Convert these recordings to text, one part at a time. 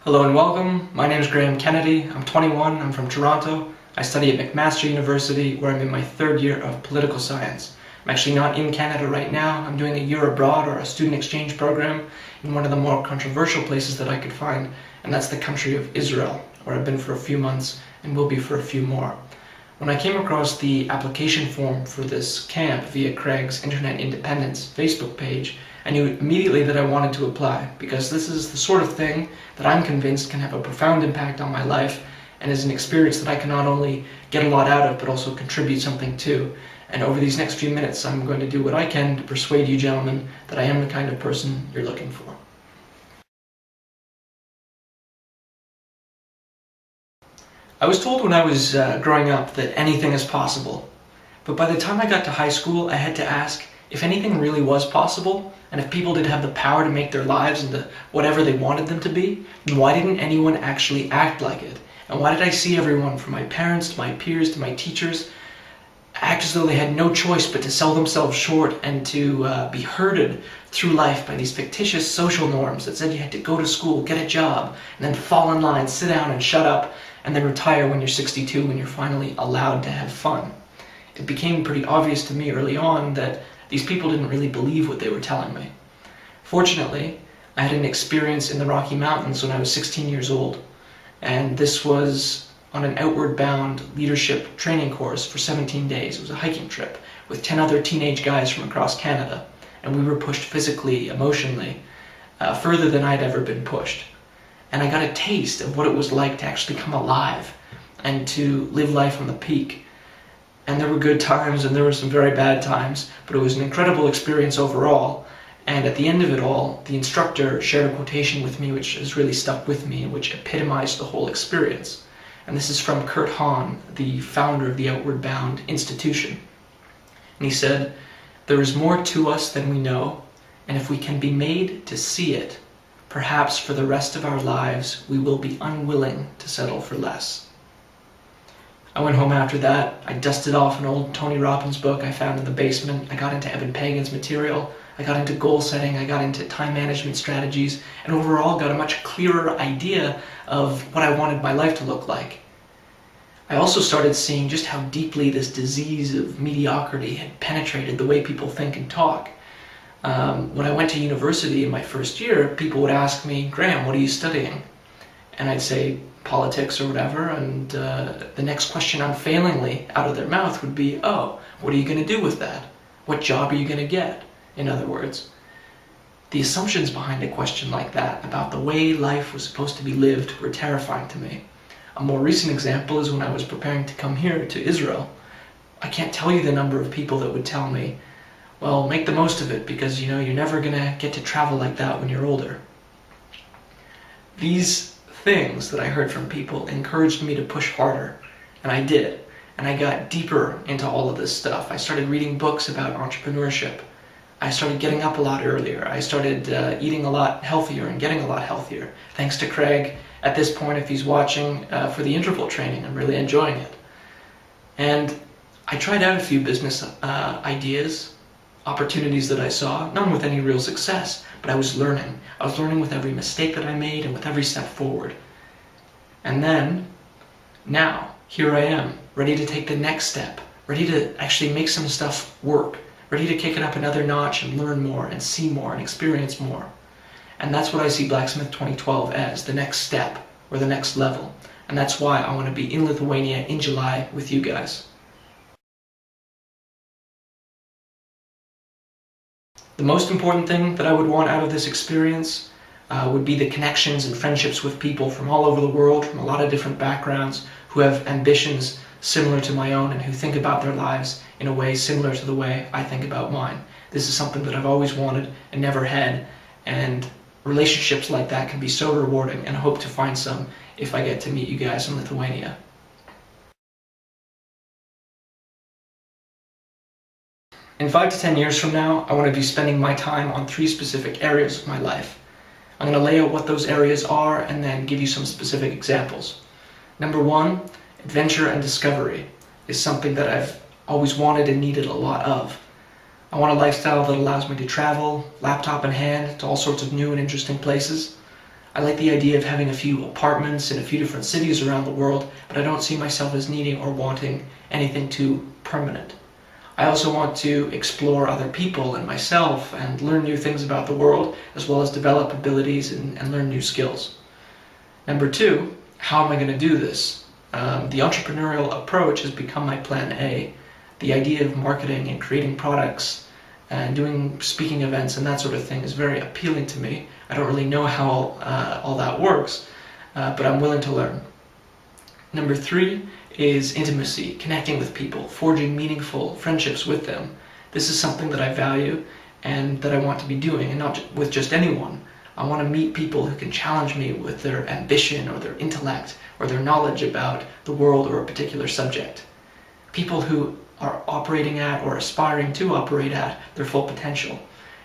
Hello and welcome. My name is Graeme Kennedy. I'm 21. I'm from Toronto. I study at McMaster University, where I'm in my third year of political science. I'm actually not in Canada right now. I'm doing a year abroad, or a student exchange program, in one of the more controversial places that I could find, and that's the country of Israel, where I've been for a few months and will be for a few more. When I came across the application form for this camp via Craig's Internet Independence Facebook page, I knew immediately that I wanted to apply, because this is the sort of thing that I'm convinced can have a profound impact on my life, and is an experience that I can not only get a lot out of, but also contribute something to. And over these next few minutes, I'm going to do what I can to persuade you gentlemen that I am the kind of person you're looking for. I was told when I was growing up that anything is possible, but by the time I got to high school, I had to ask if anything really was possible, and if people did have the power to make their lives into whatever they wanted them to be, then why didn't anyone actually act like it? And why did I see everyone, from my parents to my peers to my teachers, act as though they had no choice but to sell themselves short and to be herded through life by these fictitious social norms that said you had to go to school, get a job, and then fall in line, sit down and shut up, and then retire when you're 62, when you're finally allowed to have fun. It became pretty obvious to me early on that these people didn't really believe what they were telling me. Fortunately, I had an experience in the Rocky Mountains when I was 16 years old, and this was on an outward bound leadership training course for 17 days. It was a hiking trip with 10 other teenage guys from across Canada, and we were pushed physically, emotionally, further than I'd ever been pushed. And I got a taste of what it was like to actually come alive and to live life on the peak. And there were good times and there were some very bad times, but it was an incredible experience overall. And at the end of it all, the instructor shared a quotation with me which has really stuck with me and which epitomized the whole experience. And this is from Kurt Hahn, the founder of the Outward Bound institution. And he said, "There is more to us than we know, and if we can be made to see it, perhaps for the rest of our lives we will be unwilling to settle for less." I went home after that. I dusted off an old Tony Robbins book I found in the basement. I got into Evan Pagan's material. I got into goal setting. I got into time management strategies, and overall got a much clearer idea of what I wanted my life to look like. I also started seeing just how deeply this disease of mediocrity had penetrated the way people think and talk. When I went to university in my first year, people would ask me, "Graeme, what are you studying?" And I'd say politics or whatever, and the next question unfailingly out of their mouth would be, "Oh, what are you going to do with that? What job are you going to get?" In other words, the assumptions behind a question like that about the way life was supposed to be lived were terrifying to me. A more recent example is when I was preparing to come here to Israel. I can't tell you the number of people that would tell me, "Well, make the most of it, because you're never going to get to travel like that when you're older." These things that I heard from people encouraged me to push harder, and I did. And I got deeper into all of this stuff. I started reading books about entrepreneurship. I started getting up a lot earlier. I started eating a lot healthier and getting a lot healthier. Thanks to Craig, at this point, if he's watching, for the interval training. I'm really enjoying it. And I tried out a few business ideas, opportunities that I saw, none with any real success, but I was learning. I was learning with every mistake that I made and with every step forward. And then, now, here I am, ready to take the next step, ready to actually make some stuff work, ready to kick it up another notch and learn more and see more and experience more. And that's what I see Blacksmith 2012 as, the next step, or the next level. And that's why I want to be in Lithuania in July with you guys. The most important thing that I would want out of this experience would be the connections and friendships with people from all over the world, from a lot of different backgrounds, who have ambitions similar to my own and who think about their lives in a way similar to the way I think about mine. This is something that I've always wanted and never had, and relationships like that can be so rewarding, and I hope to find some if I get to meet you guys in Lithuania. In 5 to 10 years from now, I want to be spending my time on 3 specific areas of my life. I'm going to lay out what those areas are and then give you some specific examples. Number 1, adventure and discovery is something that I've always wanted and needed a lot of. I want a lifestyle that allows me to travel, laptop in hand, to all sorts of new and interesting places. I like the idea of having a few apartments in a few different cities around the world, but I don't see myself as needing or wanting anything too permanent. I also want to explore other people and myself and learn new things about the world, as well as develop abilities and learn new skills. Number two, how am I going to do this? The entrepreneurial approach has become my plan A. The idea of marketing and creating products and doing speaking events and that sort of thing is very appealing to me. I don't really know how all that works, but I'm willing to learn. Number three is intimacy, connecting with people, forging meaningful friendships with them. This is something that I value and that I want to be doing, and not with just anyone. I want to meet people who can challenge me with their ambition or their intellect or their knowledge about the world or a particular subject. People who are operating at or aspiring to operate at their full potential.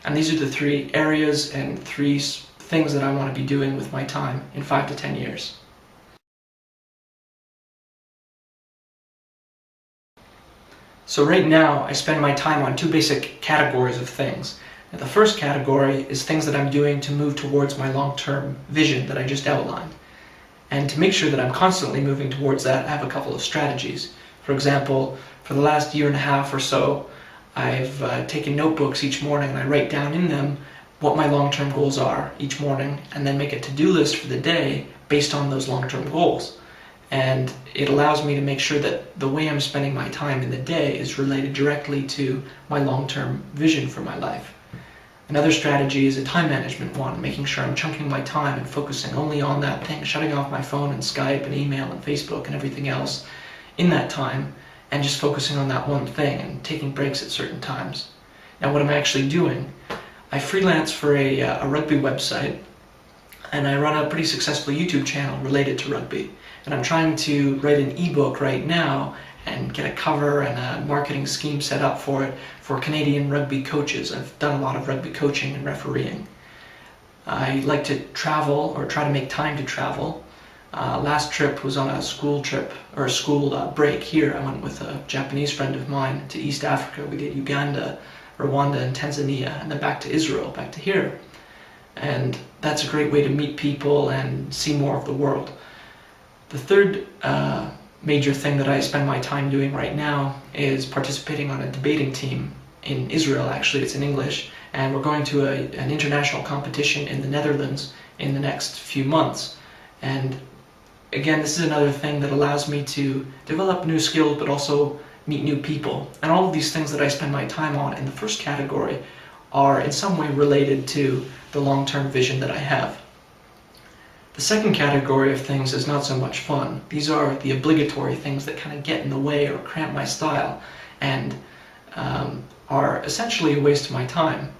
And these are the three areas and three things that I want to be doing with my time in 5 to 10 years. So right now, I spend my time on two basic categories of things. Now, the first category is things that I'm doing to move towards my long-term vision that I just outlined. And to make sure that I'm constantly moving towards that, I have a couple of strategies. For example, for the last year and a half or so, I've taken notebooks each morning and I write down in them what my long-term goals are each morning, and then make a to-do list for the day based on those long-term goals. And it allows me to make sure that the way I'm spending my time in the day is related directly to my long-term vision for my life. Another strategy is a time management one, making sure I'm chunking my time and focusing only on that thing, shutting off my phone and Skype and email and Facebook and everything else in that time, and just focusing on that one thing and taking breaks at certain times. Now, what am I actually doing? I freelance for a rugby website, and I run a pretty successful YouTube channel related to rugby. And I'm trying to write an ebook right now and get a cover and a marketing scheme set up for it for Canadian rugby coaches. I've done a lot of rugby coaching and refereeing. I like to travel, or try to make time to travel. Last trip was on a school trip, or a school break here. I went with a Japanese friend of mine to East Africa. We did Uganda, Rwanda, and Tanzania, and then back to Israel, back to here. And that's a great way to meet people and see more of the world. The third major thing that I spend my time doing right now is participating on a debating team in Israel. Actually, it's in English, and we're going to an international competition in the Netherlands in the next few months. And again, this is another thing that allows me to develop new skills, but also meet new people. And all of these things that I spend my time on in the first category are in some way related to the long-term vision that I have. The second category of things is not so much fun. These are the obligatory things that kind of get in the way or cramp my style and are essentially a waste of my time.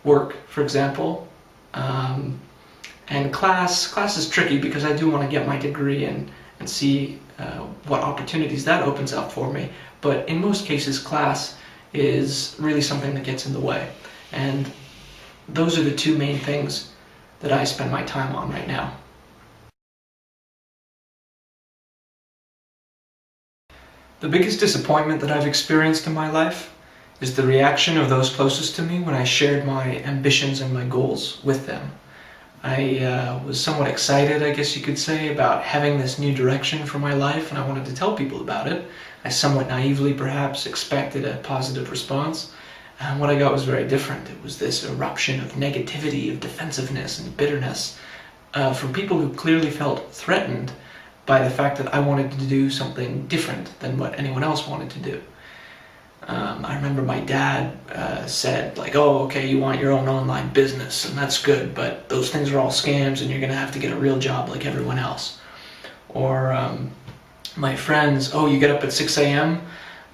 Work, for example, and class is tricky because I do want to get my degree and see what opportunities that opens up for me. But in most cases, class is really something that gets in the way. And those are the two main things that I spend my time on right now. The biggest disappointment that I've experienced in my life is the reaction of those closest to me when I shared my ambitions and my goals with them. I was somewhat excited, I guess you could say, about having this new direction for my life, and I wanted to tell people about it. I somewhat naively, perhaps, expected a positive response. And what I got was very different. It was this eruption of negativity, of defensiveness and bitterness from people who clearly felt threatened by the fact that I wanted to do something different than what anyone else wanted to do. I remember my dad said, like, oh, okay, you want your own online business, and that's good, but those things are all scams, and you're going to have to get a real job like everyone else. Or my friends, oh, you get up at 6 a.m.?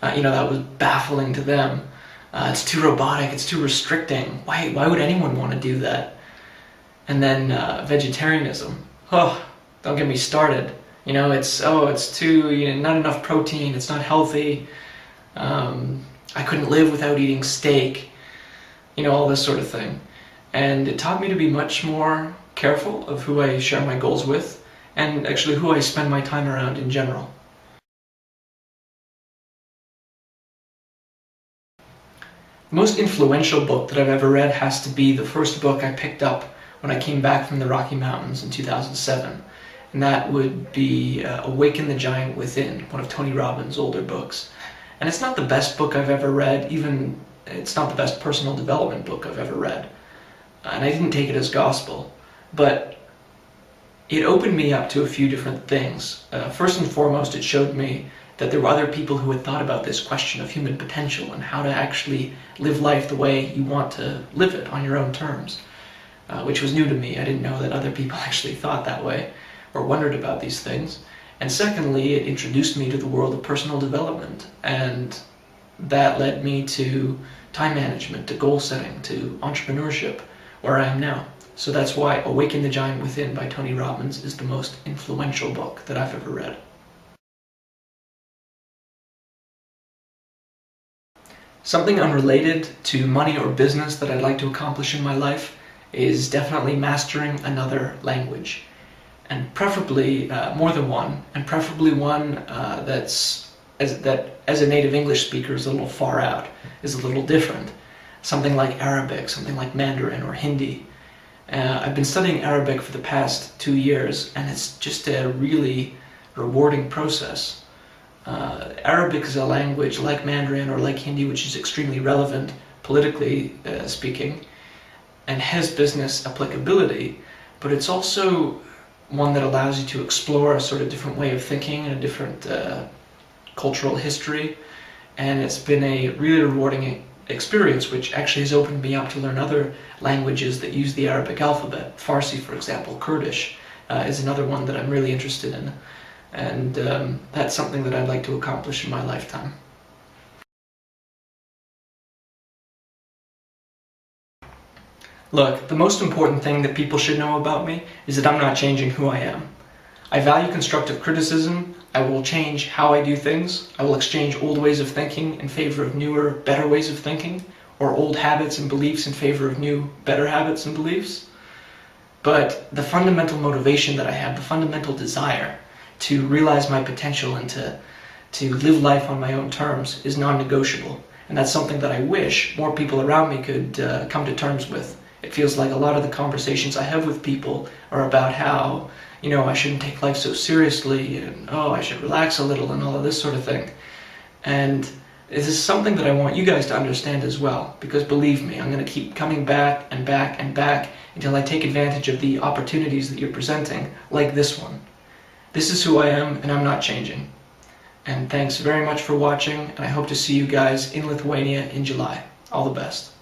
That was baffling to them. It's too robotic, it's too restricting. Why would anyone want to do that? And then vegetarianism. Oh, don't get me started. It's too, not enough protein, it's not healthy. I couldn't live without eating steak. All this sort of thing. And it taught me to be much more careful of who I share my goals with, and actually who I spend my time around in general. The most influential book that I've ever read has to be the first book I picked up when I came back from the Rocky Mountains in 2007. And that would be Awaken the Giant Within, one of Tony Robbins' older books. And it's not the best book I've ever read, even it's not the best personal development book I've ever read. And I didn't take it as gospel, but it opened me up to a few different things. First and foremost, it showed me that there were other people who had thought about this question of human potential and how to actually live life the way you want to live it on your own terms, which was new to me. I didn't know that other people actually thought that way or wondered about these things. And secondly, it introduced me to the world of personal development, and that led me to time management, to goal setting, to entrepreneurship, where I am now. So that's why Awaken the Giant Within by Tony Robbins is the most influential book that I've ever read. Something unrelated to money or business that I'd like to accomplish in my life is definitely mastering another language. And preferably more than one, and preferably one that as a native English speaker is a little far out, is a little different. Something like Arabic, something like Mandarin or Hindi. I've been studying Arabic for the past 2 years, and it's just a really rewarding process. Arabic is a language like Mandarin or like Hindi, which is extremely relevant politically speaking, and has business applicability, but it's also one that allows you to explore a sort of different way of thinking and a different cultural history, and it's been a really rewarding experience, which actually has opened me up to learn other languages that use the Arabic alphabet. Farsi, for example, Kurdish is another one that I'm really interested in, and that's something that I'd like to accomplish in my lifetime. Look, the most important thing that people should know about me is that I'm not changing who I am. I value constructive criticism. I will change how I do things. I will exchange old ways of thinking in favor of newer, better ways of thinking, or old habits and beliefs in favor of new, better habits and beliefs. But the fundamental motivation that I have, the fundamental desire to realize my potential and to live life on my own terms is non-negotiable. And that's something that I wish more people around me could come to terms with. It feels like a lot of the conversations I have with people are about how, I shouldn't take life so seriously, and I should relax a little, and all of this sort of thing. And this is something that I want you guys to understand as well, because believe me, I'm going to keep coming back and back and back until I take advantage of the opportunities that you're presenting, like this one. This is who I am, and I'm not changing. And thanks very much for watching, and I hope to see you guys in Lithuania in July. All the best.